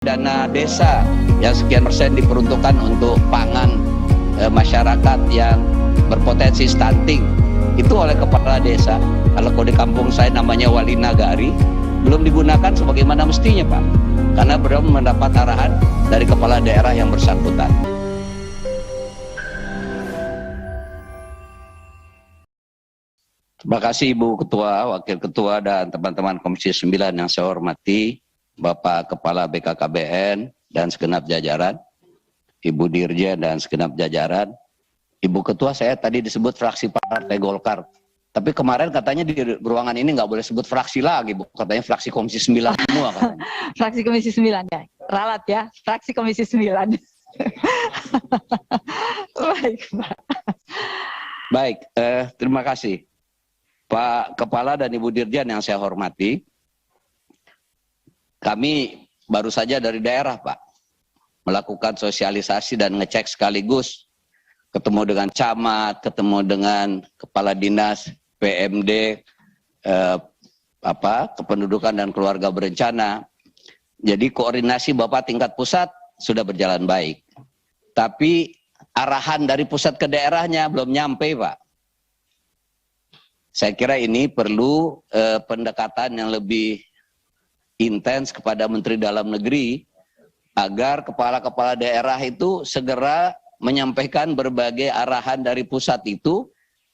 Dana desa yang sekian persen diperuntukkan untuk pangan masyarakat yang berpotensi stunting itu oleh kepala desa. Kalau di kampung saya namanya wali nagari, belum digunakan sebagaimana mestinya, Pak, karena belum mendapat arahan dari kepala daerah yang bersangkutan. Terima kasih Ibu Ketua, Wakil Ketua, dan teman-teman Komisi 9 yang saya hormati, Bapak Kepala BKKBN dan segenap jajaran, Ibu Dirjen dan segenap jajaran. Ibu Ketua, saya tadi disebut fraksi Partai Golkar, tapi kemarin katanya di ruangan ini nggak boleh sebut fraksi lagi, Bu. Katanya fraksi Komisi 9 semua katanya. Fraksi Komisi 9 ya, ralat ya, fraksi Komisi 9. Baik, Pak. Baik, terima kasih. Pak Kepala dan Ibu Dirjen yang saya hormati, kami baru saja dari daerah, Pak, melakukan sosialisasi dan ngecek sekaligus, ketemu dengan camat, ketemu dengan kepala dinas, PMD, kependudukan dan keluarga berencana. Jadi koordinasi Bapak tingkat pusat sudah berjalan baik. Tapi arahan dari pusat ke daerahnya belum nyampe, Pak. Saya kira ini perlu pendekatan yang lebih intens kepada Menteri Dalam Negeri agar kepala-kepala daerah itu segera menyampaikan berbagai arahan dari pusat itu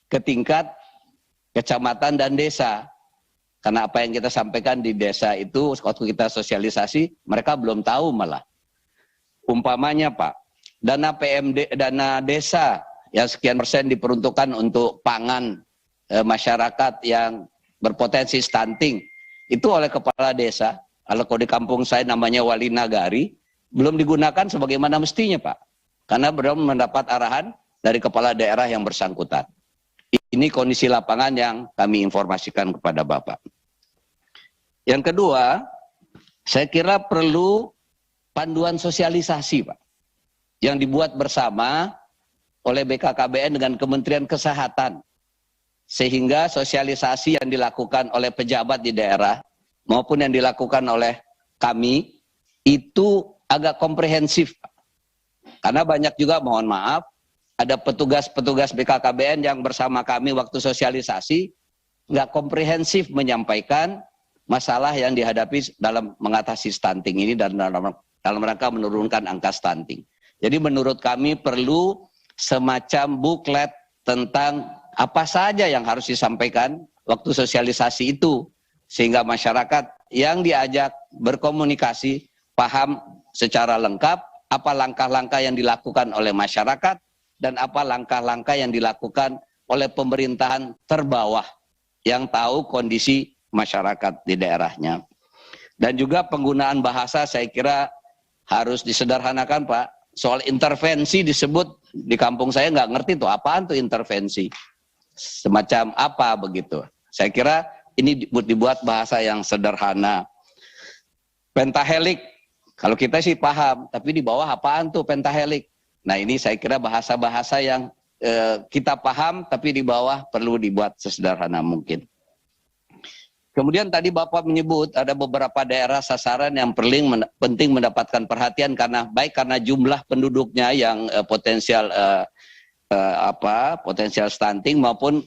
ke tingkat kecamatan dan desa. Karena apa yang kita sampaikan di desa itu waktu kita sosialisasi mereka belum tahu malah. Umpamanya, Pak, dana PMD, dana desa yang sekian persen diperuntukkan untuk pangan masyarakat yang berpotensi stunting itu oleh kepala desa. Kalau di kampung saya namanya wali nagari, belum digunakan sebagaimana mestinya, Pak, karena belum mendapat arahan dari kepala daerah yang bersangkutan. Ini kondisi lapangan yang kami informasikan kepada Bapak. Yang kedua, saya kira perlu panduan sosialisasi, Pak, yang dibuat bersama oleh BKKBN dengan Kementerian Kesehatan, sehingga sosialisasi yang dilakukan oleh pejabat di daerah maupun yang dilakukan oleh kami itu agak komprehensif. Karena banyak juga, mohon maaf, ada petugas-petugas BKKBN yang bersama kami waktu sosialisasi nggak komprehensif menyampaikan masalah yang dihadapi dalam mengatasi stunting ini dan dalam rangka menurunkan angka stunting. Jadi menurut kami perlu semacam buklet tentang apa saja yang harus disampaikan waktu sosialisasi itu, sehingga masyarakat yang diajak berkomunikasi paham secara lengkap apa langkah-langkah yang dilakukan oleh masyarakat dan apa langkah-langkah yang dilakukan oleh pemerintahan terbawah yang tahu kondisi masyarakat di daerahnya. Dan juga penggunaan bahasa saya kira harus disederhanakan, Pak. Soal intervensi disebut di kampung saya nggak ngerti tuh apaan tuh intervensi. Semacam apa begitu. Saya kira ini dibuat bahasa yang sederhana. Pentahelik, kalau kita sih paham, tapi di bawah apaan tuh pentahelik. Nah ini saya kira bahasa-bahasa yang kita paham, tapi di bawah perlu dibuat sesederhana mungkin. Kemudian tadi Bapak menyebut ada beberapa daerah sasaran yang penting mendapatkan perhatian karena jumlah penduduknya yang potensial potensial stunting maupun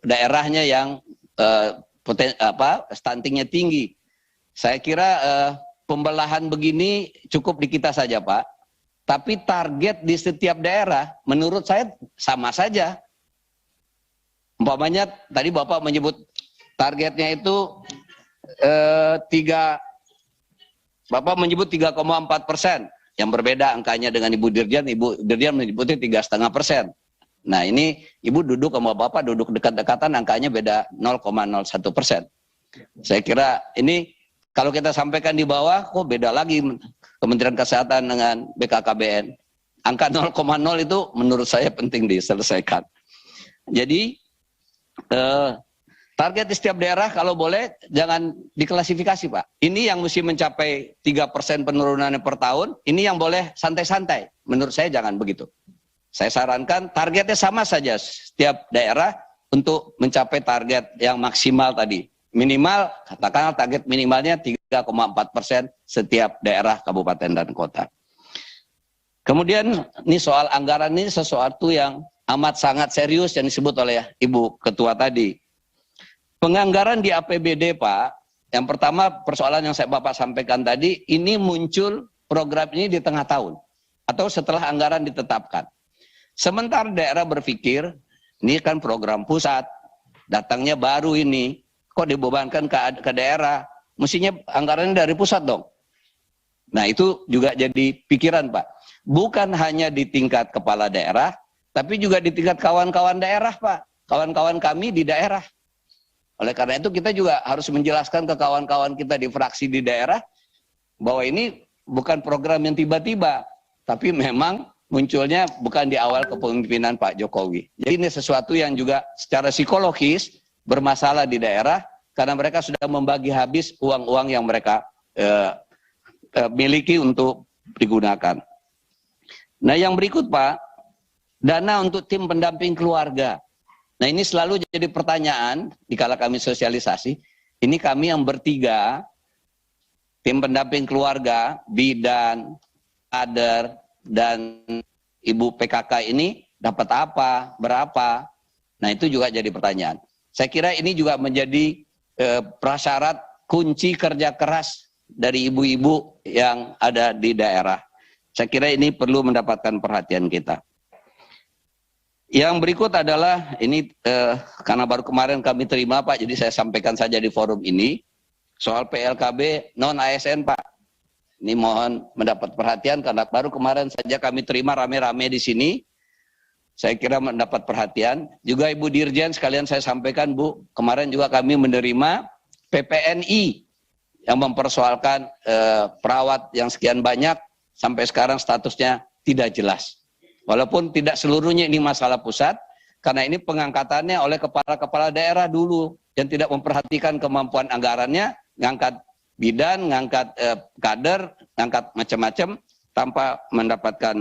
daerahnya yang stuntingnya tinggi. Saya kira pembelahan begini cukup di kita saja, Pak. Tapi target di setiap daerah menurut saya sama saja. Umpamanya tadi Bapak menyebut targetnya itu Bapak menyebut 3,4%. Yang berbeda angkanya dengan Ibu Dirjen menyebutnya 3,5%. Nah ini Ibu duduk sama Bapak duduk dekat-dekatan, angkanya beda 0,01%. Saya kira ini kalau kita sampaikan di bawah, kok beda lagi Kementerian Kesehatan dengan BKKBN. Angka 0,0 itu menurut saya penting diselesaikan. Jadi target di setiap daerah kalau boleh jangan diklasifikasi, Pak. Ini yang mesti mencapai 3% penurunannya per tahun, ini yang boleh santai-santai. Menurut saya jangan begitu. Saya sarankan targetnya sama saja setiap daerah untuk mencapai target yang maksimal tadi. Minimal, katakanlah target minimalnya 3 3,4% setiap daerah, kabupaten, dan kota. Kemudian ini soal anggaran ini sesuatu yang amat sangat serius yang disebut oleh Ibu Ketua tadi. Penganggaran di APBD, Pak, yang pertama persoalan yang Bapak sampaikan tadi, ini muncul program ini di tengah tahun atau setelah anggaran ditetapkan. Sementara daerah berpikir, ini kan program pusat, datangnya baru ini, kok dibebankan ke daerah, mestinya anggarannya dari pusat dong. Nah itu juga jadi pikiran, Pak. Bukan hanya di tingkat kepala daerah, tapi juga di tingkat kawan-kawan daerah, Pak. Kawan-kawan kami di daerah. Oleh karena itu kita juga harus menjelaskan ke kawan-kawan kita di fraksi di daerah bahwa ini bukan program yang tiba-tiba, tapi memang munculnya bukan di awal kepemimpinan Pak Jokowi. Jadi ini sesuatu yang juga secara psikologis bermasalah di daerah karena mereka sudah membagi habis uang-uang yang mereka miliki untuk digunakan. Nah yang berikut, Pak, dana untuk tim pendamping keluarga. Nah ini selalu jadi pertanyaan dikala kami sosialisasi. Ini kami yang bertiga, tim pendamping keluarga, bidan, kader, dan ibu PKK ini dapat apa, berapa. Nah itu juga jadi pertanyaan. Saya kira ini juga menjadi prasyarat kunci kerja keras dari ibu-ibu yang ada di daerah. Saya kira ini perlu mendapatkan perhatian kita. Yang berikut adalah, ini karena baru kemarin kami terima, Pak, jadi saya sampaikan saja di forum ini, soal PLKB non-ASN, Pak. Ini mohon mendapat perhatian karena baru kemarin saja kami terima rame-rame di sini. Saya kira mendapat perhatian. Juga Ibu Dirjen sekalian saya sampaikan, Bu, kemarin juga kami menerima PPNI yang mempersoalkan perawat yang sekian banyak, sampai sekarang statusnya tidak jelas. Walaupun tidak seluruhnya ini masalah pusat, karena ini pengangkatannya oleh kepala-kepala daerah dulu, yang tidak memperhatikan kemampuan anggarannya, ngangkat bidan, ngangkat kader, ngangkat macam-macam, tanpa mendapatkan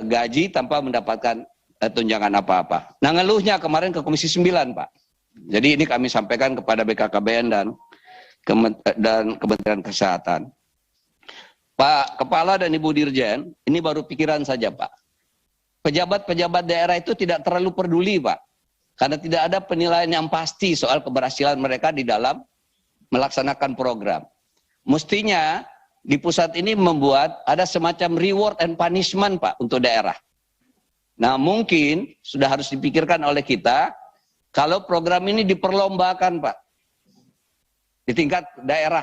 gaji, tanpa mendapatkan tunjangan apa-apa. Nah ngeluhnya kemarin ke Komisi 9, Pak. Jadi ini kami sampaikan kepada BKKBN dan Kementerian Kesehatan. Pak Kepala dan Ibu Dirjen, ini baru pikiran saja, Pak. Pejabat-pejabat daerah itu tidak terlalu peduli, Pak. Karena tidak ada penilaian yang pasti soal keberhasilan mereka di dalam melaksanakan program. Mestinya di pusat ini membuat ada semacam reward and punishment, Pak, untuk daerah. Nah mungkin sudah harus dipikirkan oleh kita, kalau program ini diperlombakan, Pak. Di tingkat daerah.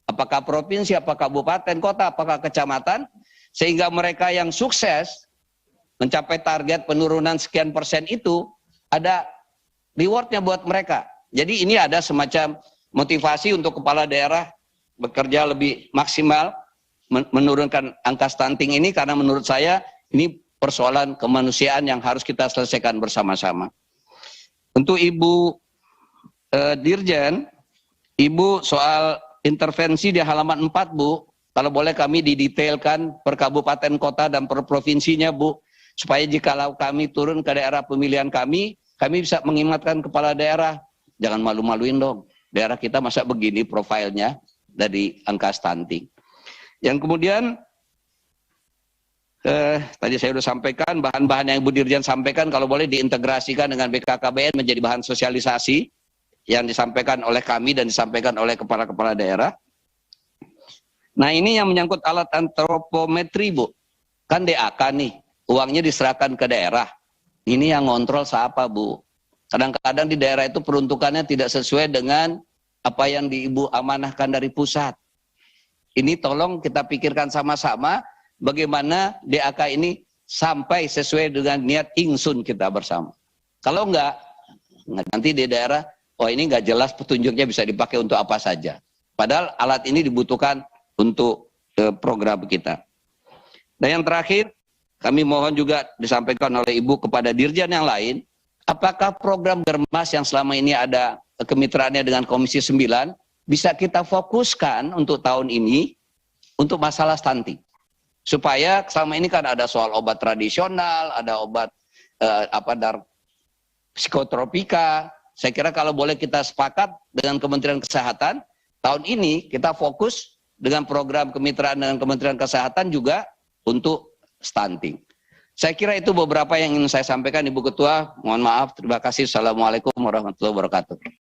Apakah provinsi, apakah kabupaten, kota, apakah kecamatan, sehingga mereka yang sukses mencapai target penurunan sekian persen itu, ada rewardnya buat mereka. Jadi ini ada semacam motivasi untuk kepala daerah bekerja lebih maksimal, menurunkan angka stunting ini, karena menurut saya ini persoalan kemanusiaan yang harus kita selesaikan bersama-sama. Untuk Ibu Dirjen, Ibu soal intervensi di halaman 4, Bu, kalau boleh kami didetailkan per kabupaten kota dan per provinsinya, Bu, supaya jikalau kami turun ke daerah pemilihan kami bisa mengingatkan kepala daerah, jangan malu-maluin dong, daerah kita masa begini profilnya dari angka stunting. Yang kemudian, tadi saya sudah sampaikan, bahan-bahan yang Ibu Dirjen sampaikan, kalau boleh diintegrasikan dengan BKKBN menjadi bahan sosialisasi, yang disampaikan oleh kami dan disampaikan oleh kepala-kepala daerah. Nah ini yang menyangkut alat antropometri, Bu. Kan DAK nih, uangnya diserahkan ke daerah. Ini yang ngontrol siapa, Bu? Kadang-kadang di daerah itu peruntukannya tidak sesuai dengan apa yang Ibu amanahkan dari pusat. Ini tolong kita pikirkan sama-sama bagaimana DAK ini sampai sesuai dengan niat ingsun kita bersama. Kalau enggak, nanti di daerah, oh ini nggak jelas petunjuknya bisa dipakai untuk apa saja. Padahal alat ini dibutuhkan untuk program kita. Dan yang terakhir, kami mohon juga disampaikan oleh Ibu kepada Dirjen yang lain, apakah program Germas yang selama ini ada kemitraannya dengan Komisi 9, bisa kita fokuskan untuk tahun ini, untuk masalah stunting. Supaya selama ini kan ada soal obat tradisional, ada obat psikotropika. Saya kira kalau boleh kita sepakat dengan Kementerian Kesehatan, tahun ini kita fokus dengan program kemitraan dengan Kementerian Kesehatan juga untuk stunting. Saya kira itu beberapa yang ingin saya sampaikan, Ibu Ketua. Mohon maaf, terima kasih. Assalamualaikum warahmatullahi wabarakatuh.